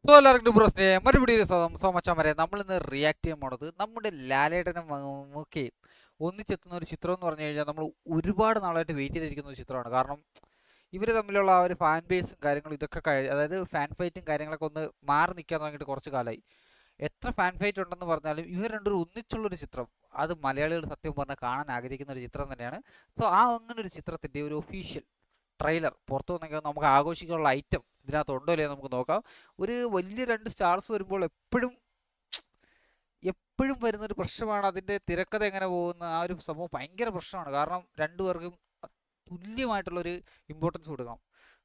So എല്ലാവർക്കും ബ്രോസിനെ മറുപടി സോമച്ചാൻ വരെ നമ്മളിന്ന് റിയാക്ട് ചെയ്യാൻ പോണത് നമ്മുടെ ലാലേട്ടനും മമ്മൂക്കയും ഒന്നിച്ചെത്തുന്ന ഒരു ചിത്രം എന്ന് പറഞ്ഞു കഴിഞ്ഞാൽ നമ്മൾ ഒരുപാട് നാളായിട്ട് വെയിറ്റ് ചെയ്തിരിക്കുന്ന ഒരു ചിത്രമാണ്. കാരണം ഇവർ തമ്മിലുള്ള ആ ഒരു ഫാൻ ബേസും കാര്യങ്ങളും ഇതൊക്കെ അതായത് ഫാൻ ഫൈറ്റും കാര്യങ്ങളൊക്കെ ഒന്ന് മാറി നിൽക്കാൻ തുടങ്ങിയിട്ട് കുറച്ച് കാലമായി. എത്ര ഫാൻ ഫൈറ്റ് ഉണ്ടെന്ന് പറഞ്ഞാലും ഇവർ രണ്ടുപേരും ഒന്നിച്ചുള്ളൊരു ചിത്രം അത് മലയാളികൾ സത്യം പറഞ്ഞാൽ കാണാൻ ആഗ്രഹിക്കുന്ന ഒരു ചിത്രം തന്നെയാണ്. സോ ആ അങ്ങനെ ഒരു ചിത്രത്തിൻ്റെ ഒരു ഒഫീഷ്യൽ ട്രെയിലർ പുറത്തു വന്നെങ്കിൽ നമുക്ക് ആഘോഷിക്കാനുള്ള ഐറ്റം ഇതിനകത്ത് ഉണ്ടോ ഇല്ലയോ നമുക്ക് നോക്കാം. ഒരു വലിയ രണ്ട് സ്റ്റാർസ് വരുമ്പോൾ എപ്പോഴും എപ്പോഴും വരുന്നൊരു പ്രശ്നമാണ് അതിൻ്റെ തിരക്കഥ എങ്ങനെ പോകുന്ന ആ ഒരു സംഭവം ഭയങ്കര പ്രശ്നമാണ്. കാരണം രണ്ടുപേർക്കും തുല്യമായിട്ടുള്ളൊരു ഇമ്പോർട്ടൻസ് കൊടുക്കണം.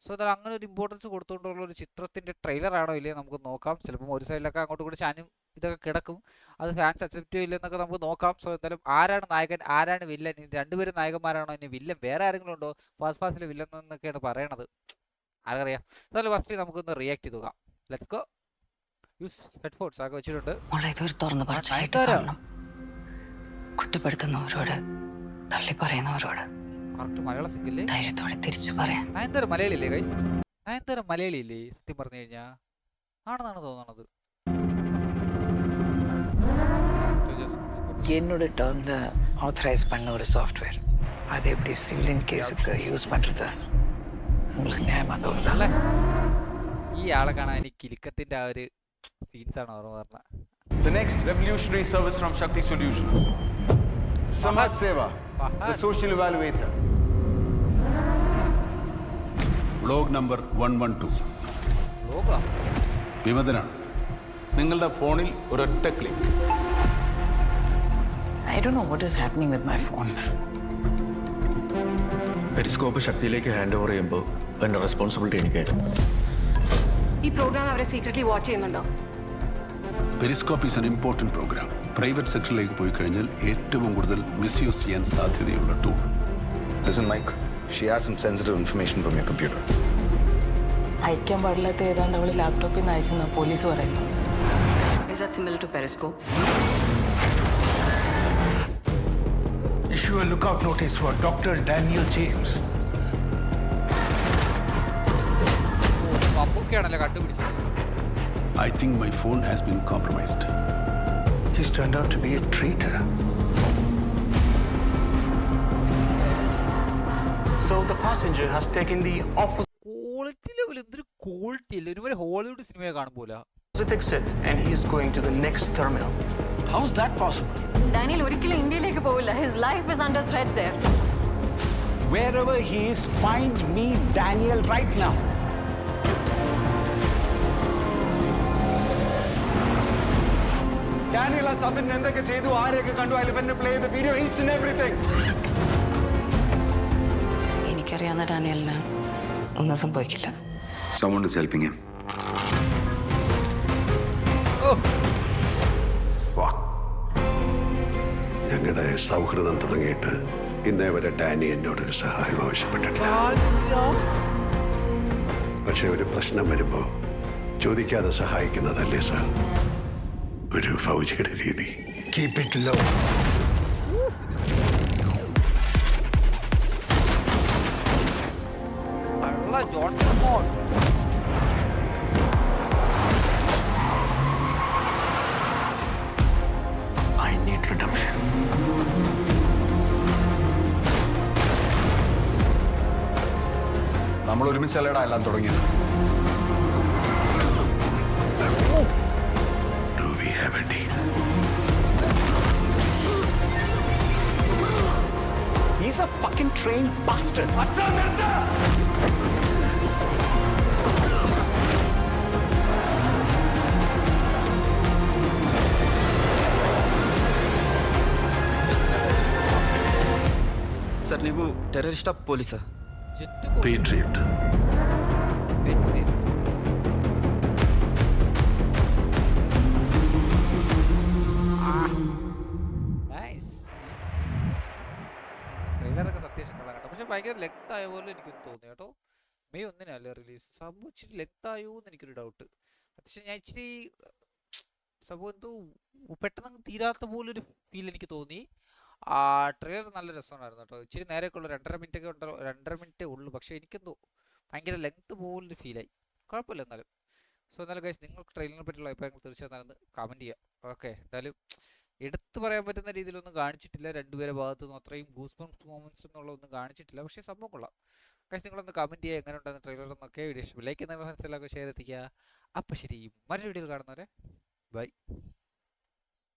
സോ എന്നാൽ അങ്ങനെ ഒരു ഇമ്പോർട്ടൻസ് കൊടുത്തുകൊണ്ടുള്ള ഒരു ചിത്രത്തിൻ്റെ ട്രെയിലർ ആണോ ഇല്ലയോ നമുക്ക് നോക്കാം. ചിലപ്പം ഒരു സൈഡിലൊക്കെ അങ്ങോട്ടും കൂടി ചാനും ഇതൊക്കെ കിടക്കും. അത് ഫാൻസ് അക്സെപ്റ്റ് ചെയ്യില്ലെന്നൊക്കെ നമുക്ക് നോക്കാം. സോ എന്തായാലും ആരാണ് നായകൻ ആരാണ് വില്ലൻ, ഇനി രണ്ടുപേരും നായകന്മാരാണോ, ഇനി വില്ലൻ വേറെ ആരെങ്കിലും ഉണ്ടോ, ഫാസ്റ്റ് ഫാസ്റ്റിലെ വില്ലൻ എന്നൊക്കെയാണ് പറയണത്. ആർക്കറിയാം. എന്നാലും ഫസ്റ്റ് നമുക്കൊന്ന് റിയാക്ട് ചെയ്ത് നോക്കാം. Let's go. യൂസ് ഹെഡ്ഫോൺസ് ആകെ വെച്ചിട്ടുണ്ട്. ഇതൊരു തുറന്ന് പറച്ചിലായിട്ട് കാണണം. കുറ്റപ്പെടുത്തുന്നവരോട് തള്ളി പറയുന്നവരോട് കറക്റ്റ് മലയാള സിംഗില്ലേ, ധൈര്യത്തോടെ തിരിച്ചു പറയാൻ. നയൻതാര മലയാളിയില്ലേ ഗൈസ്? നയൻതാര മലയാളിയില്ലേ സത്യം പറഞ്ഞു കഴിഞ്ഞാൽ? ആണെന്നാണ് തോന്നണത്. என்னோட டேர்ம்ல ஆத்தரைஸ் பண்ண ஒரு சாஃப்ட்வேர் அது எப்படி சிவிலியன் கேஸுக்கு யூஸ் பண்றது உங்களுக்கு நியாயமா தோணுதா? അല്ലേ ഈ ആളെ കാണാൻ എനിക്ക് കിലുക്കത്തിന്റെ ആ ഒരു സീൻസ് ആണ് ഓർമ്മ പറഞ്ഞ. The next revolutionary service from Shakti Solutions. Samaj Seva, the social evaluator. Vlog number 112. ലോക വിമതനാണ്. നിങ്ങളുടെ ഫോണിൽ ഒരൊറ്റ click. I don't know what is happening with my phone. Periscope ശക്തിയിലേക്ക് ഹാൻഡ് ഓവർ ചെയ്യുമ്പോൾ അതിൻ്റെ റെസ്പോൺസിബിലിറ്റി എനിക്കായിരുന്നു. ഈ പ്രോഗ്രാം അവരെ സീക്രട്ട്ലി വാച്ച് ചെയ്യുന്നുണ്ടോ? Periscope is an important program. Private സെക്ടറിലേക്ക് പോയി കഴിഞ്ഞാൽ ഏറ്റവും കൂടുതൽ മിസ്യൂസ് ചെയ്യാൻ സാധ്യതയുള്ള tool. Listen, Mike, she has some sensitive information from your computer. അയക്കാൻ പാടില്ലാത്ത ഏതാണ്ട് അവള് ലാപ്ടോപ്പിൽ നിന്ന് അയച്ചെന്നാ പോലീസ് പറയുന്നു. Is that similar to Periscope? Issue a lookout notice for Dr. Daniel James. മമ്മൂക്കയാണല്ലോ കണ്ടുപിടിച്ചത്. I think my phone has been compromised. He's turned out to be a traitor. So the passenger has taken the quality level എന്തൊരു quality അല്ലേ, ഒരുമാതിരി Hollywood സിനിമയെ കാണുമ്പോല. opposite exit and he is going to the next terminal. How's that possible? Daniel ഒരിക്കലും ഇന്ത്യയിലേക്ക് പോവില്ല. His life is under threat there. Wherever he is, find me Daniel right now. Daniel has Sabin എന്തൊക്കെ ചെയ്തു, ആരെയൊക്കെ കണ്ടു, I'll even play the video, each and everything. എനിക്കറിയാവുന്ന ഡാനിയലിന് ഒന്നും സംഭവിക്കില്ല. Someone is helping him. ഞങ്ങളുടെ സൗഹൃദം തുടങ്ങിയിട്ട് ഇന്നേ വരെ ഡാനി എന്നോടൊരു സഹായം ആവശ്യപ്പെട്ടിട്ടില്ല. പക്ഷെ ഒരു പ്രശ്നം വരുമ്പോൾ ചോദിക്കാതെ സഹായിക്കുന്നതല്ലേ സാർ ഒരു ഫൗജിയുടെ രീതി. Keep it low. അള്ള ജോൺ മോൺ. I need redemption. നമ്മൾ ഒരുമിച്ചല്ലേടാ എല്ലാം തുടങ്ങിയത്. Do we have a deal? He's a fucking trained bastard. Sir ನೀವು ಟೆರರಿಸ್ಟಾ ಪೊಲೀಸಾ? Jet Patriot. ട്രെയിലറൊക്കെ അത്യാവശ്യം കൊള്ളാം കേട്ടോ. പക്ഷെ ഭയങ്കര ലെങ്ത് ആയ പോലെ എനിക്കൊന്ന് തോന്നി കേട്ടോ. മെയ് 1-നല്ലേ റിലീസ്. സംഭവം ഇച്ചിരി ലെങ്ത് ആയോ എന്ന് എനിക്കൊരു ഡൗട്ട്. പക്ഷെ ഞാൻ ഇച്ചിരി സംഭവം എന്തോ പെട്ടെന്ന് തീരാത്ത പോലൊരു ഫീൽ എനിക്ക് തോന്നി. ആ ട്രെയിലർ നല്ല രസമുണ്ടായിരുന്നു കേട്ടോ. ഇച്ചിരി നേരെയൊക്കെ ഉള്ളു, 2.5 മിനിറ്റ് ഒക്കെ ഉണ്ടോ, 2.5 മിനിറ്റേ ഉള്ളൂ. പക്ഷെ എനിക്കെന്തോ ഭയങ്കര ലെങ്ത് പോലൊരു ഫീലായി. കുഴപ്പമില്ല എന്നാലും. സോ എന്തായാലും ഗൈസ് നിങ്ങൾക്ക് ട്രെയിലറിനെ പറ്റിയുള്ള അഭിപ്രായങ്ങൾ തീർച്ചയായും കമൻറ്റ് ചെയ്യുക. ഓക്കെ, എന്തായാലും എടുത്തു പറയാൻ പറ്റുന്ന രീതിയിലൊന്നും കാണിച്ചിട്ടില്ല, രണ്ടുപേരെ ഭാഗത്തു നിന്നും അത്രയും ഗൂസ് ബംപ്സ് മൊമെന്റ്സ് എന്നുള്ള ഒന്നും കാണിച്ചിട്ടില്ല. പക്ഷേ സംഭവം കൊള്ളാം ഗൈസ്. നിങ്ങളൊന്ന് കമൻറ്റ് ചെയ്യുക എങ്ങനെ ഉണ്ടാകുന്ന ട്രെയിലർ എന്നൊക്കെ. വീഡിയോ ലൈക്ക് ചെയ്യുന്ന ഫ്രണ്ട്സ് എല്ലാവർക്കും ഷെയർ എത്തിക്കുക. അപ്പോൾ ശരി, മറ്റൊരു വീഡിയോയിൽ കാണുന്നവരെ ബൈ.